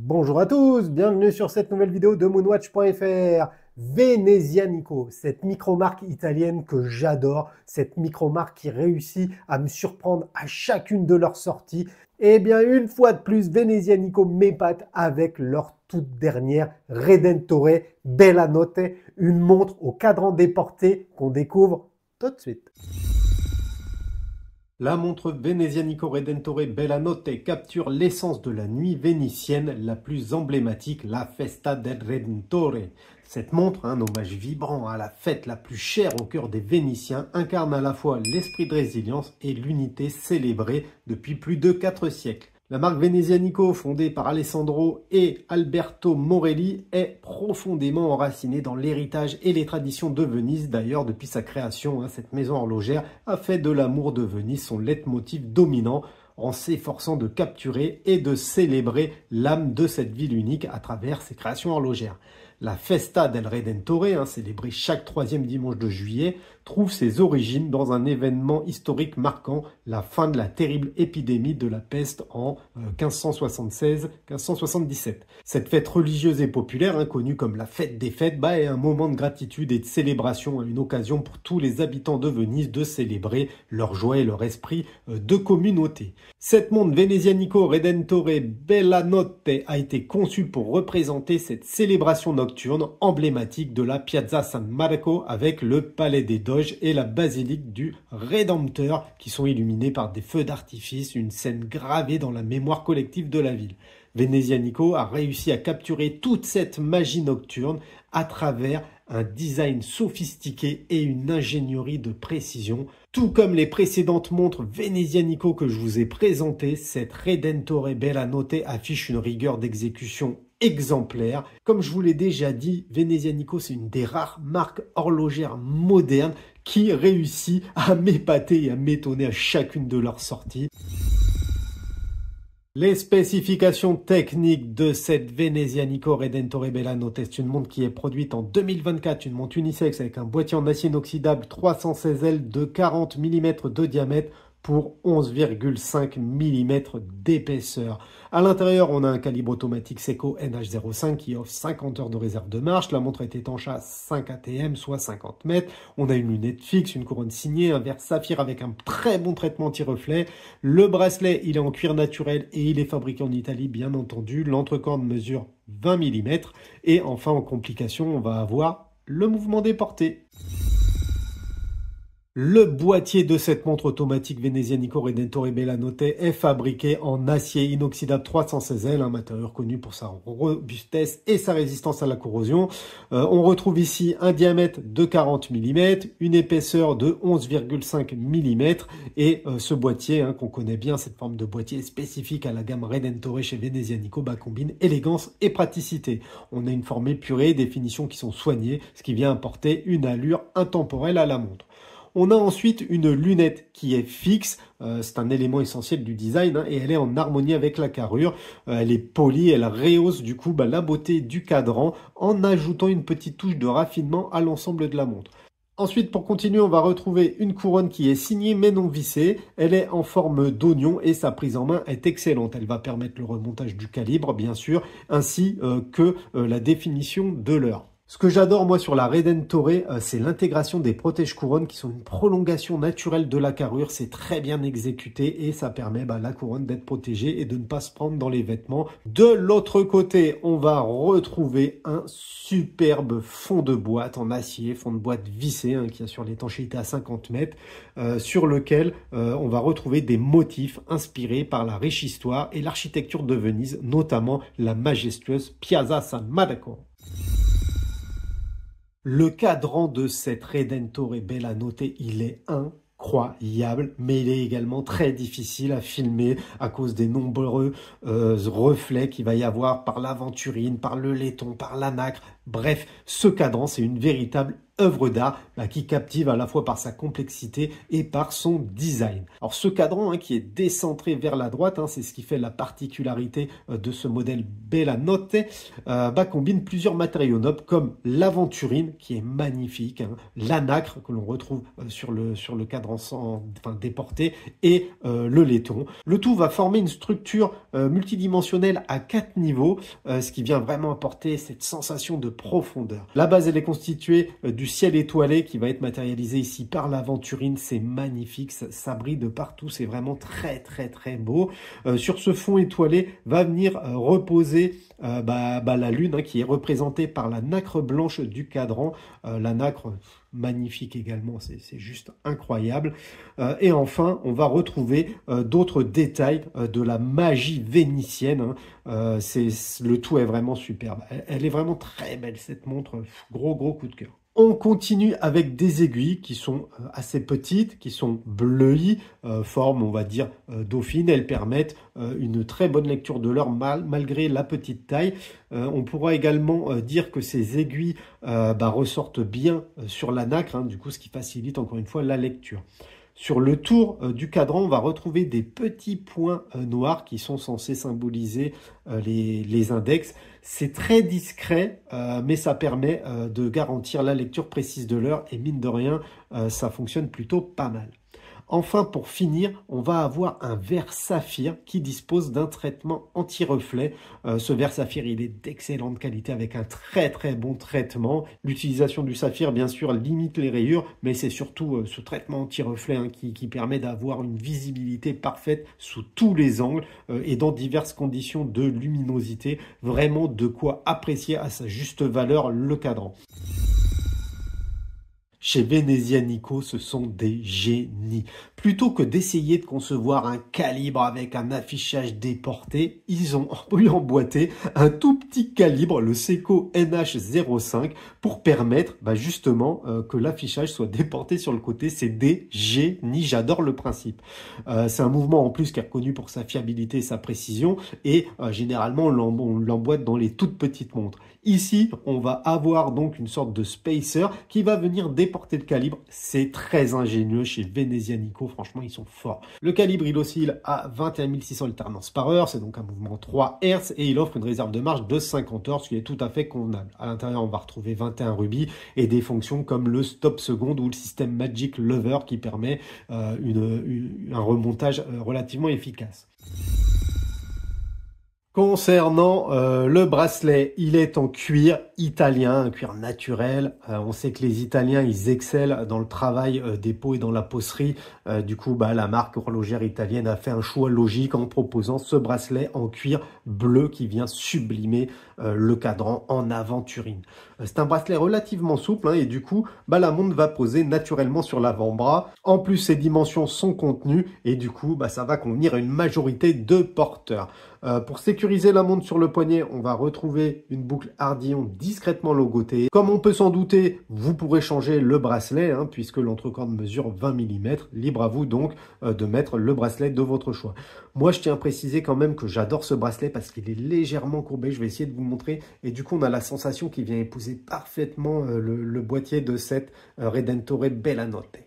Bonjour à tous, bienvenue sur cette nouvelle vidéo de moonwatch.fr. Venezianico, cette micro-marque italienne que j'adore, cette micro-marque qui réussit à me surprendre à chacune de leurs sorties. Et bien une fois de plus, Venezianico m'épate avec leur toute dernière Redentore Bella Notte, une montre au cadran déporté qu'on découvre tout de suite. La montre Venezianico Redentore Bella Notte capture l'essence de la nuit vénitienne la plus emblématique, la Festa del Redentore. Cette montre, un hommage vibrant à la fête la plus chère au cœur des Vénitiens, incarne à la fois l'esprit de résilience et l'unité célébrée depuis plus de 4 siècles. La marque Venezianico, fondée par Alessandro et Alberto Morelli, est profondément enracinée dans l'héritage et les traditions de Venise. D'ailleurs, depuis sa création, cette maison horlogère a fait de l'amour de Venise son leitmotiv dominant, en s'efforçant de capturer et de célébrer l'âme de cette ville unique à travers ses créations horlogères. La Festa del Redentore, célébrée chaque troisième dimanche de juillet, trouve ses origines dans un événement historique marquant la fin de la terrible épidémie de la peste en 1576-1577. Cette fête religieuse et populaire, connue comme la fête des fêtes, est un moment de gratitude et de célébration, une occasion pour tous les habitants de Venise de célébrer leur joie et leur esprit de communauté. Cette montre Venezianico Redentore Bella Notte a été conçue pour représenter cette célébration nocturne emblématique de la Piazza San Marco avec le Palais des Doges et la basilique du Rédempteur qui sont illuminés par des feux d'artifice, une scène gravée dans la mémoire collective de la ville. Venezianico a réussi à capturer toute cette magie nocturne à travers un design sophistiqué et une ingénierie de précision. Tout comme les précédentes montres Venezianico que je vous ai présentées, cette Redentore Bella Notte affiche une rigueur d'exécution exemplaire. Comme je vous l'ai déjà dit, Venezianico, c'est une des rares marques horlogères modernes qui réussit à m'épater et à m'étonner à chacune de leurs sorties. Les spécifications techniques de cette Venezianico Redentore Bella Notte, c'est une montre qui est produite en 2024, une montre unisexe avec un boîtier en acier inoxydable 316L de 40 mm de diamètre pour 11,5 mm d'épaisseur. À l'intérieur, on a un calibre automatique Seiko NH05 qui offre 50 heures de réserve de marche. La montre est étanche à 5 ATM, soit 50 mètres. On a une lunette fixe, une couronne signée, un verre saphir avec un très bon traitement anti-reflet. Le bracelet, il est en cuir naturel et il est fabriqué en Italie, bien entendu. L'entrecorde mesure 20 mm. Et enfin, en complication, on va avoir le mouvement déporté. Le boîtier de cette montre automatique Venezianico Redentore Bella Notte est fabriqué en acier inoxydable 316L, un matériau connu pour sa robustesse et sa résistance à la corrosion. On retrouve ici un diamètre de 40 mm, une épaisseur de 11,5 mm et ce boîtier qu'on connaît bien, cette forme de boîtier spécifique à la gamme Redentore chez Venezianico, combine élégance et praticité. On a une forme épurée, des finitions qui sont soignées, ce qui vient apporter une allure intemporelle à la montre. On a ensuite une lunette qui est fixe, c'est un élément essentiel du design et elle est en harmonie avec la carrure. Elle est polie, elle rehausse du coup la beauté du cadran en ajoutant une petite touche de raffinement à l'ensemble de la montre. Ensuite, pour continuer, on va retrouver une couronne qui est signée mais non vissée. Elle est en forme d'oignon et sa prise en main est excellente. Elle va permettre le remontage du calibre, bien sûr, ainsi que la définition de l'heure. Ce que j'adore moi sur la Redentore, c'est l'intégration des protège-couronnes qui sont une prolongation naturelle de la carrure. C'est très bien exécuté et ça permet la couronne d'être protégée et de ne pas se prendre dans les vêtements. De l'autre côté, on va retrouver un superbe fond de boîte en acier, fond de boîte vissé qui assure l'étanchéité à 50 mètres, sur lequel on va retrouver des motifs inspirés par la riche histoire et l'architecture de Venise, notamment la majestueuse Piazza San Marco. Le cadran de cette Redentore Bella Notte, il est incroyable, mais il est également très difficile à filmer à cause des nombreux reflets qu'il va y avoir par l'aventurine, par le laiton, par la nacre. Bref, ce cadran, c'est une véritable œuvre d'art qui captive à la fois par sa complexité et par son design. Alors ce cadran qui est décentré vers la droite, c'est ce qui fait la particularité de ce modèle Bella Notte, combine plusieurs matériaux nobles comme l'aventurine qui est magnifique, l'anacre que l'on retrouve sur le cadran déporté et le laiton. Le tout va former une structure multidimensionnelle à 4 niveaux, ce qui vient vraiment apporter cette sensation de profondeur. La base elle est constituée du ciel étoilé qui va être matérialisé ici par l'aventurine, c'est magnifique, ça brille de partout, c'est vraiment très très très beau. Sur ce fond étoilé va venir reposer la lune qui est représentée par la nacre blanche du cadran, la nacre magnifique également, c'est juste incroyable. Et enfin, on va retrouver d'autres détails de la magie vénitienne. Le tout est vraiment superbe. Elle est vraiment très belle cette montre, gros coup de cœur. On continue avec des aiguilles qui sont assez petites, qui sont bleuies, forme on va dire dauphine. Elles permettent une très bonne lecture de l'heure malgré la petite taille. On pourra également dire que ces aiguilles ressortent bien sur la nacre, du coup ce qui facilite encore une fois la lecture. Sur le tour du cadran, on va retrouver des petits points noirs qui sont censés symboliser les index. C'est très discret, mais ça permet de garantir la lecture précise de l'heure et mine de rien, ça fonctionne plutôt pas mal. Enfin, pour finir, on va avoir un verre saphir qui dispose d'un traitement anti-reflet. Ce verre saphir, il est d'excellente qualité avec un très très bon traitement. L'utilisation du saphir, bien sûr, limite les rayures, mais c'est surtout ce traitement anti-reflet qui permet d'avoir une visibilité parfaite sous tous les angles et dans diverses conditions de luminosité. Vraiment de quoi apprécier à sa juste valeur le cadran. Chez Venezia Nico, ce sont des génies. Plutôt que d'essayer de concevoir un calibre avec un affichage déporté, ils ont emboîté un tout petit calibre, le Seiko NH05, pour permettre justement que l'affichage soit déporté sur le côté. C'est des génies, j'adore le principe. C'est un mouvement en plus qui est reconnu pour sa fiabilité et sa précision, et généralement on l'emboîte dans les toutes petites montres. Ici, on va avoir donc une sorte de spacer qui va venir déporter le calibre. C'est très ingénieux chez Venezia Nico, franchement, ils sont forts. Le calibre, il oscille à 21 600 alternances par heure, c'est donc un mouvement 3 Hz et il offre une réserve de marge de 50 Hz, ce qui est tout à fait convenable. À l'intérieur, on va retrouver 21 rubis et des fonctions comme le stop seconde ou le système Magic Lover qui permet un remontage relativement efficace. Concernant le bracelet, il est en cuir italien, un cuir naturel. On sait que les Italiens, ils excellent dans le travail des peaux et dans la peausserie. Du coup, la marque horlogère italienne a fait un choix logique en proposant ce bracelet en cuir bleu qui vient sublimer le cadran en aventurine. C'est un bracelet relativement souple et du coup, la montre va poser naturellement sur l'avant-bras. En plus, ses dimensions sont contenues et du coup, ça va convenir à une majorité de porteurs. Pour sécuriser la montre sur le poignet, on va retrouver une boucle Ardillon discrètement logotée. Comme on peut s'en douter, vous pourrez changer le bracelet puisque l'entrecorde mesure 20 mm. Libre à vous donc de mettre le bracelet de votre choix. Moi, je tiens à préciser quand même que j'adore ce bracelet parce qu'il est légèrement courbé. Je vais essayer de vous montrer. Et du coup, on a la sensation qu'il vient épouser parfaitement le boîtier de cette Redentore Bella Notte.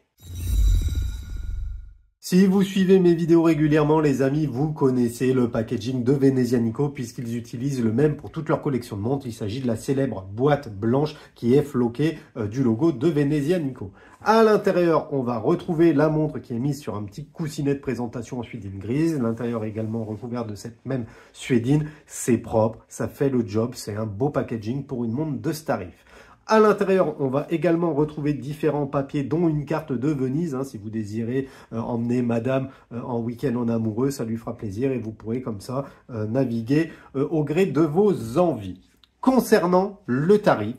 Si vous suivez mes vidéos régulièrement, les amis, vous connaissez le packaging de Venezia Nico puisqu'ils utilisent le même pour toute leur collection de montres. Il s'agit de la célèbre boîte blanche qui est floquée du logo de Venezia Nico. À l'intérieur, on va retrouver la montre qui est mise sur un petit coussinet de présentation en suédine grise. L'intérieur est également recouvert de cette même suédine. C'est propre, ça fait le job, c'est un beau packaging pour une montre de ce tarif. À l'intérieur, on va également retrouver différents papiers, dont une carte de Venise. Si vous désirez emmener madame en week-end en amoureux, ça lui fera plaisir et vous pourrez comme ça naviguer au gré de vos envies. Concernant le tarif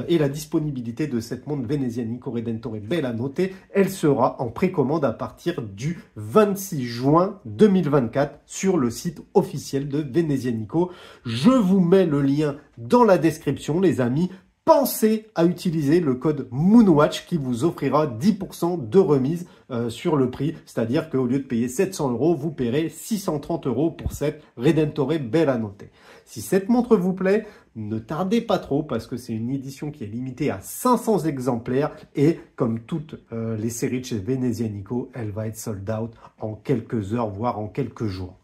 et la disponibilité de cette montre Venezia Nico Redentore Bella Notte, elle sera en précommande à partir du 26 juin 2024 sur le site officiel de Venezia Nico. Je vous mets le lien dans la description, les amis. pensez à utiliser le code Moonwatch qui vous offrira 10% de remise sur le prix. C'est-à-dire qu'au lieu de payer 700 €, vous paierez 630 € pour cette Redentore Bella Notte. Si cette montre vous plaît, ne tardez pas trop parce que c'est une édition qui est limitée à 500 exemplaires et comme toutes les séries de chez Venezianico, elle va être sold out en quelques heures, voire en quelques jours.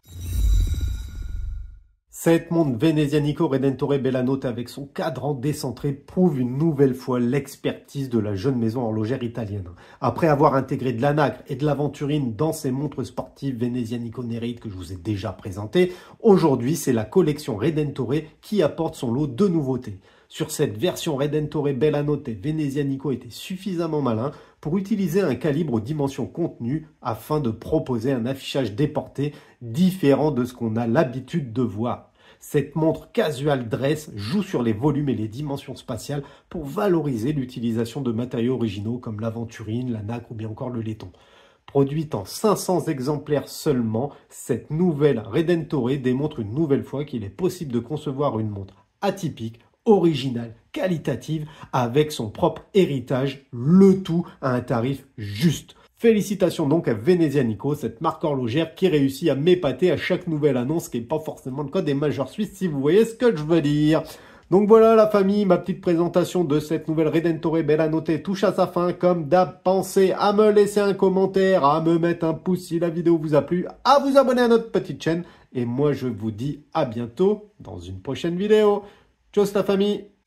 Cette montre Venezianico Redentore Bella Notte avec son cadran décentré prouve une nouvelle fois l'expertise de la jeune maison horlogère italienne. Après avoir intégré de la nacre et de l'aventurine dans ses montres sportives Venezianico Nerite que je vous ai déjà présentées, aujourd'hui c'est la collection Redentore qui apporte son lot de nouveautés. Sur cette version Redentore Bella Notte, Venezianico était suffisamment malin pour utiliser un calibre aux dimensions contenues afin de proposer un affichage déporté différent de ce qu'on a l'habitude de voir. Cette montre casual dress joue sur les volumes et les dimensions spatiales pour valoriser l'utilisation de matériaux originaux comme l'aventurine, la nacre ou bien encore le laiton. Produite en 500 exemplaires seulement, cette nouvelle Redentore démontre une nouvelle fois qu'il est possible de concevoir une montre atypique, originale, qualitative, avec son propre héritage, le tout à un tarif juste. Félicitations donc à Venezianico, cette marque horlogère qui réussit à m'épater à chaque nouvelle annonce, qui n'est pas forcément le cas des majors suisses, si vous voyez ce que je veux dire. Donc voilà la famille, ma petite présentation de cette nouvelle Redentore Bella Notte touche à sa fin. Comme d'hab, pensez à me laisser un commentaire, à me mettre un pouce si la vidéo vous a plu, à vous abonner à notre petite chaîne. Et moi je vous dis à bientôt dans une prochaine vidéo. Tchuss la famille!